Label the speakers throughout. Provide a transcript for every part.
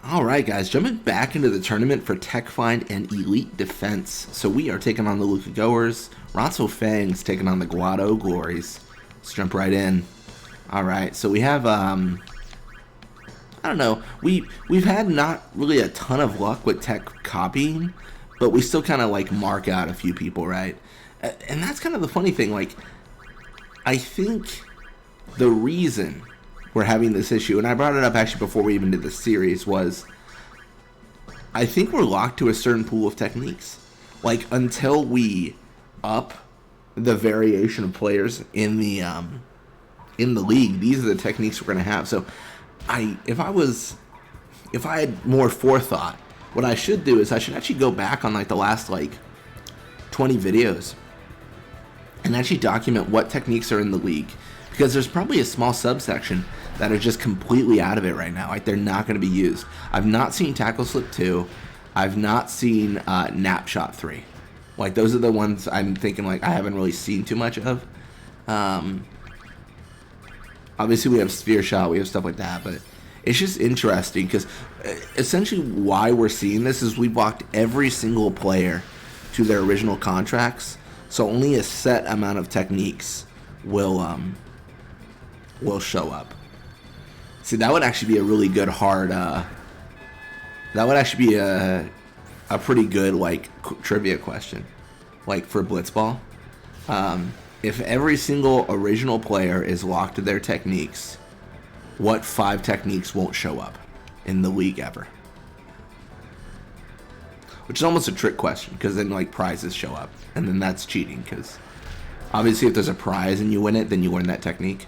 Speaker 1: Alright guys, jumping back into the tournament for Tech Find and Elite Defense. So we are taking on the Luca Goers, Ronso Fangs taking on the Guado Glories. Let's jump right in. Alright, so we have, I don't know, we've had not really a ton of luck with tech copying, but we still kind of like mark out a few people, right? And that's kind of the funny thing, like, I think the reason we're having this issue, and I brought it up actually before we even did the series, was I think we're locked to a certain pool of techniques. Like, until we up the variation of players in the league, these are the techniques we're gonna have. So if I had more forethought, what I should do is I should actually go back on like the last like 20 videos and actually document what techniques are in the league, because there's probably a small subsection that are just completely out of it right now. Like, they're not going to be used. I've not seen Tackle Slip 2. I've not seen Nap Shot 3. Like, those are the ones I'm thinking, like, I haven't really seen too much of. Obviously, we have Sphere Shot. We have stuff like that. But it's just interesting because essentially why we're seeing this is we've locked every single player to their original contracts. So only a set amount of techniques will show up. See, that would actually be a really good hard, that would actually be a pretty good, like, trivia question, like, for Blitzball. If every single original player is locked to their techniques, what 5 techniques won't show up in the league ever? Which is almost a trick question, because then, like, prizes show up, and then that's cheating, because obviously if there's a prize and you win it, then you learn that technique.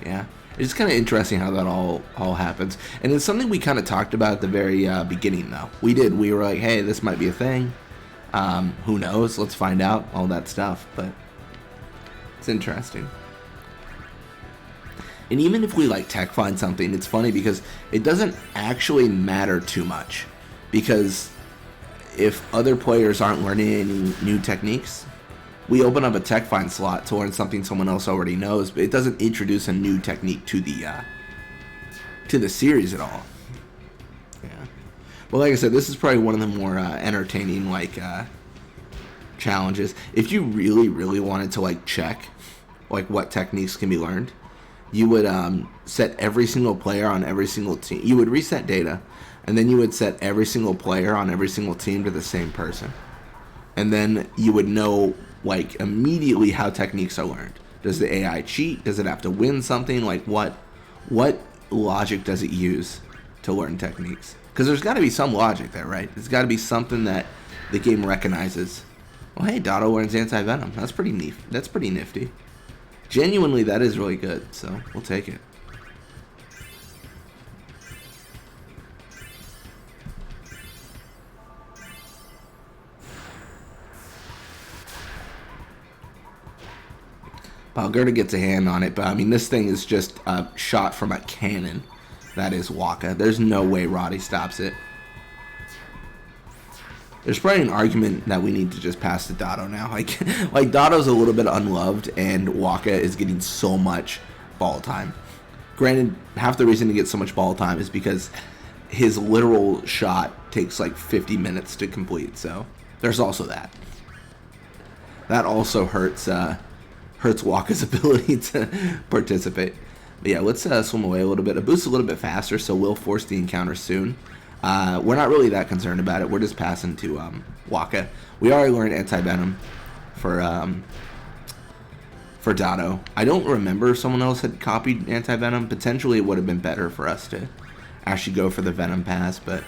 Speaker 1: Yeah, it's kind of interesting how that all happens, and it's something we kind of talked about at the very beginning. Though we were like, hey, this might be a thing. Who knows? Let's find out, all that stuff. But it's interesting. And even if we like tech find something, it's funny because it doesn't actually matter too much, because if other players aren't learning any new techniques, we open up a tech find slot to learn something someone else already knows, but it doesn't introduce a new technique to the series at all. Yeah. Well, like I said, this is probably one of the more entertaining like challenges. If you really, really wanted to like check like what techniques can be learned, you would set every single player on every single team. You would reset data, and then you would set every single player on every single team to the same person, and then you would know like immediately how techniques are learned. Does the AI cheat? Does it have to win something? Like what logic does it use to learn techniques? Because there's got to be some logic there, right? There's got to be something that the game recognizes. Well, hey, Dotto learns anti-venom. That's pretty neat. That's pretty nifty. Genuinely, that is really good, so we'll take it. Balgerda gets a hand on it, but I mean, this thing is just a shot from a cannon. That is Waka. There's no way Roddy stops it. There's probably an argument that we need to just pass to Dotto now. Like Dotto's a little bit unloved, and Waka is getting so much ball time. Granted, half the reason to get so much ball time is because his literal shot takes like 50 minutes to complete. So there's also that. That also hurts Waka's ability to participate. But yeah, let's swim away a little bit. A boost a little bit faster, so we'll force the encounter soon. We're not really that concerned about it. We're just passing to Waka. We already learned anti-venom for Dotto. I don't remember if someone else had copied anti-venom. Potentially it would have been better for us to actually go for the venom pass, but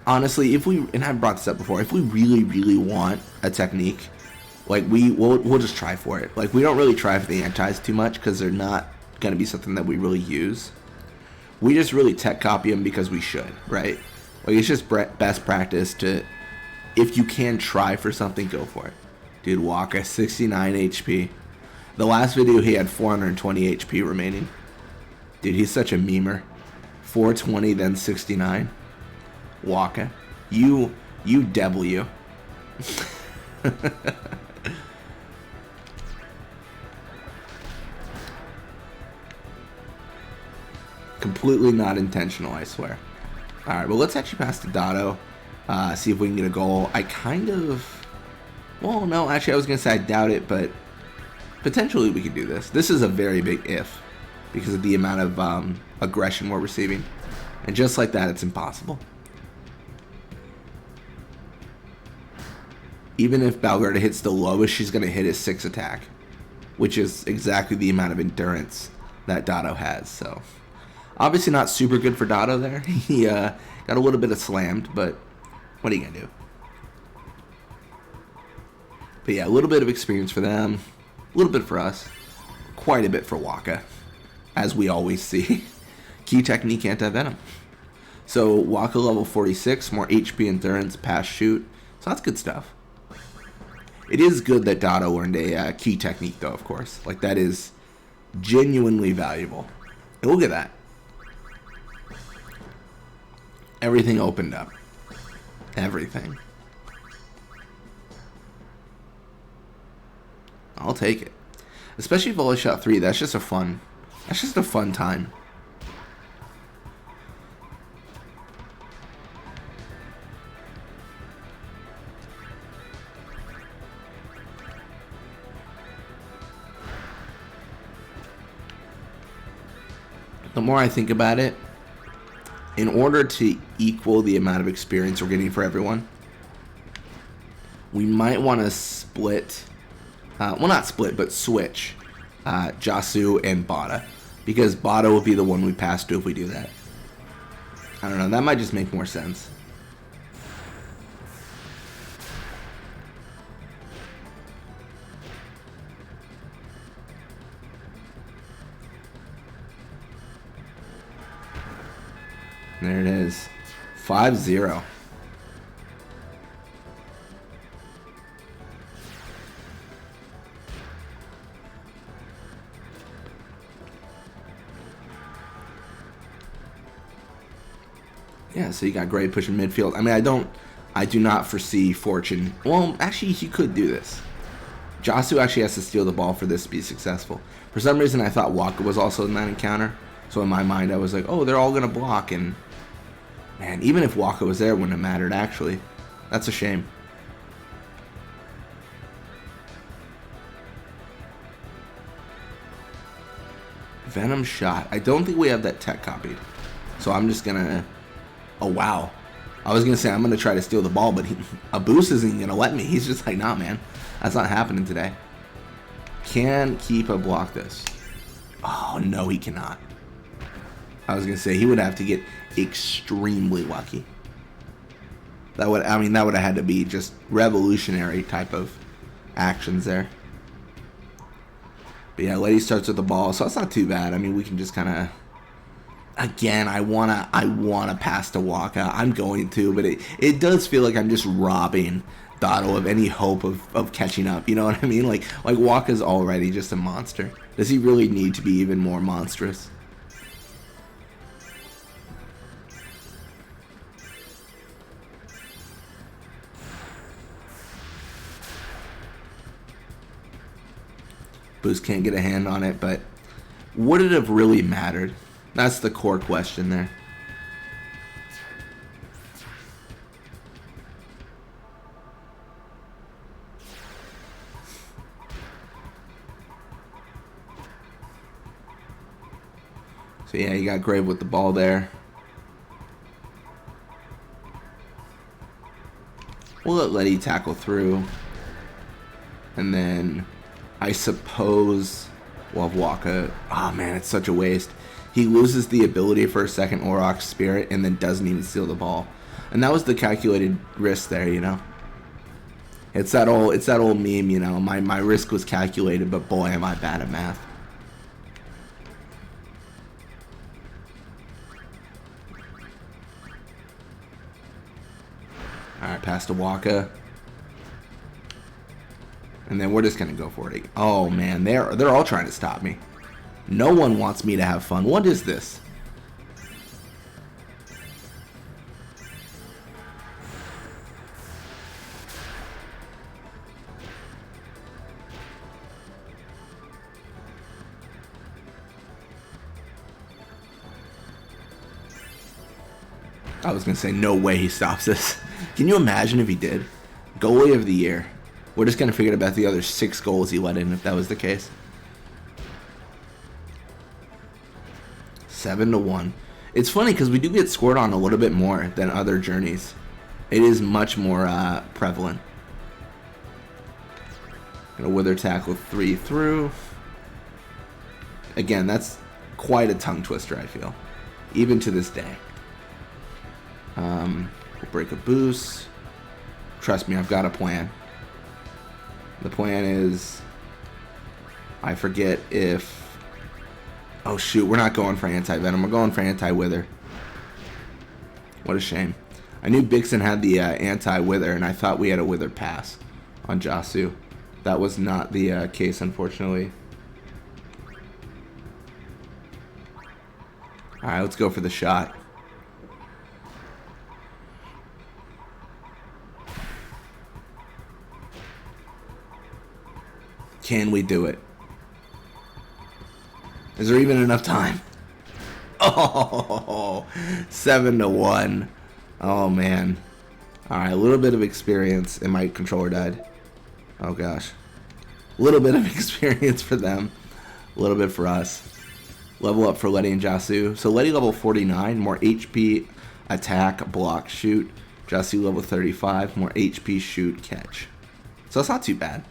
Speaker 1: honestly, if we, and I've brought this up before, if we really, really want a technique, like we'll just try for it. Like, we don't really try for the antis too much because they're not going to be something that we really use. We just really tech copy them because we should, right? Like, it's just best practice to, if you can try for something, go for it. Dude, Walker, 69 HP. The last video he had 420 HP remaining. Dude, he's such a memer. 420, then 69. Walker, you devil you. Completely not intentional, I swear. Alright, well, let's actually pass to Dotto. See if we can get a goal. I kind of... Well, no, actually, I was going to say I doubt it, but potentially we could do this. This is a very big if because of the amount of aggression we're receiving. And just like that, it's impossible. Even if Balgarda hits the lowest, she's going to hit his 6 attack, which is exactly the amount of endurance that Dotto has. So, obviously not super good for Dotto there. He got a little bit of slammed, but what are you going to do? But yeah, a little bit of experience for them, a little bit for us, quite a bit for Waka, as we always see. Key technique anti-venom. So Waka level 46, more HP endurance, pass shoot. So that's good stuff. It is good that Dotto learned a key technique, though, of course. Like, that is genuinely valuable. And look at that. Everything opened up. Everything. I'll take it. Especially volley shot 3. That's just a fun time. The more I think about it, in order to equal the amount of experience we're getting for everyone, we might want to split, well, not split, but switch Jasu and Bada, because Bada will be the one we pass to if we do that. I don't know, that might just make more sense. There it is. 5-0. Yeah, so you got Gray pushing midfield. I mean, I do not foresee Fortune. Well, actually, he could do this. Jasu actually has to steal the ball for this to be successful. For some reason, I thought Waka was also in that encounter. So in my mind, I was like, oh, they're all going to block. And man, even if Waka was there, it wouldn't have mattered, actually. That's a shame. Venom shot. I don't think we have that tech copied. So I'm just going to... Oh, wow. I was going to say I'm going to try to steal the ball, but Abus isn't going to let me. He's just like, nah, man. That's not happening today. Can Keepa block this? Oh, no, he cannot. I was going to say he would have to get extremely lucky. That would have had to be just revolutionary type of actions there. But yeah, Lady starts with the ball, so that's not too bad. I mean, we can just kind of... Again, I wanna pass to Waka. I'm going to, but it does feel like I'm just robbing Dotto of any hope of catching up. You know what I mean? Like Waka's already just a monster. Does he really need to be even more monstrous? Boost can't get a hand on it, but would it have really mattered? That's the core question there. So yeah, you got Grave with the ball there. We'll let Letty tackle through. And then I suppose we'll have Waka. Oh man, it's such a waste. He loses the ability for a second Aurochs Spirit and then doesn't even steal the ball. And that was the calculated risk there, you know. It's that old meme, you know. My risk was calculated, but boy, am I bad at math. Alright, pass to Waka. And then we're just gonna go for it. Oh man, they're all trying to stop me. No one wants me to have fun. What is this? I was going to say, no way he stops this. Can you imagine if he did? Goalie of the year. We're just going to forget about the other 6 goals he let in if that was the case. 7-1. It's funny because we do get scored on a little bit more than other journeys. It is much more prevalent. Gonna wither tackle 3 through. Again, that's quite a tongue twister, I feel. Even to this day. We'll break a boost. Trust me, I've got a plan. The plan is... I forget if... Oh shoot, we're not going for anti-venom. We're going for anti-wither. What a shame. I knew Bixen had the anti-wither, and I thought we had a wither pass on Jasu. That was not the case, unfortunately. Alright, let's go for the shot. Can we do it? Is there even enough time? Oh, 7-1. Oh, man. Alright, a little bit of experience, and my controller died. Oh, gosh. A little bit of experience for them. A little bit for us. Level up for Letty and Jasu. So Letty level 49, more HP, attack, block, shoot. Jasu level 35, more HP, shoot, catch. So it's not too bad.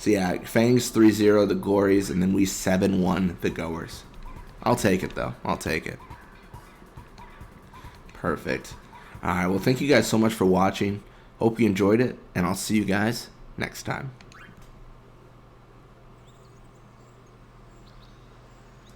Speaker 1: So yeah, Fangs 3-0 the Glories, and then we 7-1 the Goers. I'll take it though. I'll take it. Perfect. Alright, well thank you guys so much for watching. Hope you enjoyed it, and I'll see you guys next time.